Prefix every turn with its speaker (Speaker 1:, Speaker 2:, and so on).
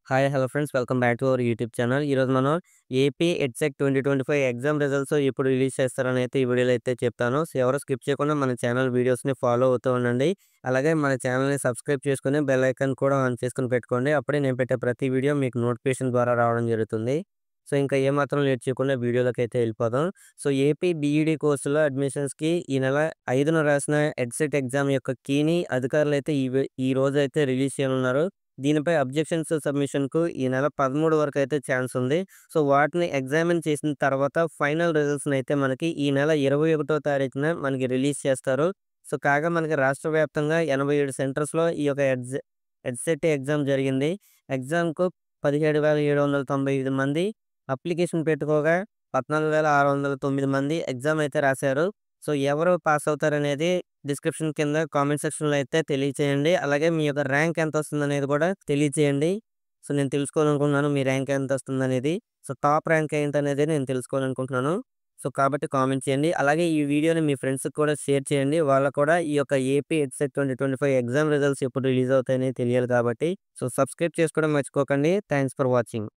Speaker 1: Hello friends. Welcome back to our YouTube channel. ఈరోజు మనం AP EdCET 2025 exam results ఎప్పుడు release చేస్తారని అయితే ఈ వీడియోలో అయితే చెప్తాను. సో ఎవరు స్కిప్ చేయకుండా మన ఛానల్ వీడియోస్‌ని ఫాలో అవుతూ ఉండండి. అలాగే మన ఛానల్‌ని సబ్స్క్రైబ్ చేసుకొని బెల్ ఐకాన్ కూడా ఆన్ చేసుకొని పెట్టుకోండి. అప్పుడే నేను పెట్టే ప్రతి వీడియో మీకు నోటిఫికేషన్ ద్వారా రావడం జరుగుతుంది. సో ఇంకా ఏమాత్రం లేట్ చేయకుండా వీడియోలోకైతే వెళ్ళిపోదాం. సో ఏపీ బీఈడీ కోర్సులో అడ్మిషన్స్‌కి ఈ నెల 5న రాసిన ఎడ్సెట్ ఎగ్జామ్ యొక్క కీని అధికారులైతే ఈ రోజైతే రిలీజ్ చేయనున్నారు. దీనిపై అబ్జెక్షన్స్ సబ్మిషన్‌కు ఈ నెల 13 వరకైతే ఛాన్స్ ఉంది. సో, వాటిని ఎగ్జామిన్ చేసిన తర్వాత ఫైనల్ రిజల్ట్స్‌నైతే మనకి ఈ నెల 21 తారీఖున మనకి రిలీజ్ చేస్తారు. సో, కాగా మనకి రాష్ట్ర వ్యాప్తంగా 87 సెంటర్స్‌లో ఈ యొక్క ఎడ్సెట్ ఎగ్జామ్ జరిగింది. ఎగ్జామ్‌కు 17,795 మంది అప్లికేషన్ పెట్టుకోగా 14,609 మంది ఎగ్జామ్ అయితే రాశారు. సో, ఎవరు పాస్ అవుతారనేది డిస్క్రిప్షన్ కింద కామెంట్ సెక్షన్‌లో అయితే తెలియచేయండి. అలాగే మీ యొక్క ర్యాంక్ ఎంతొస్తుందనేది కూడా తెలియచేయండి. సో, నేను తెలుసుకోవాలనుకుంటున్నాను మీ ర్యాంక్ ఎంతొస్తుందనేది. సో, టాప్ ర్యాంక్ ఏంటనేది నేను తెలుసుకోవాలనుకుంటున్నాను. సో, కాబట్టి కామెంట్ చేయండి. అలాగే ఈ వీడియోని మీ ఫ్రెండ్స్‌కి కూడా షేర్ చేయండి. వాళ్ళకి కూడా ఈ యొక్క ఏపీ ఎడ్సెట్ 2025 ఎగ్జామ్ రిజల్ట్స్ ఎప్పుడు రిలీజ్ అవుతాయని తెలియాలి కాబట్టి. సో, సబ్స్క్రైబ్ చేసుకోవడం మర్చిపోకండి. Thanks for watching.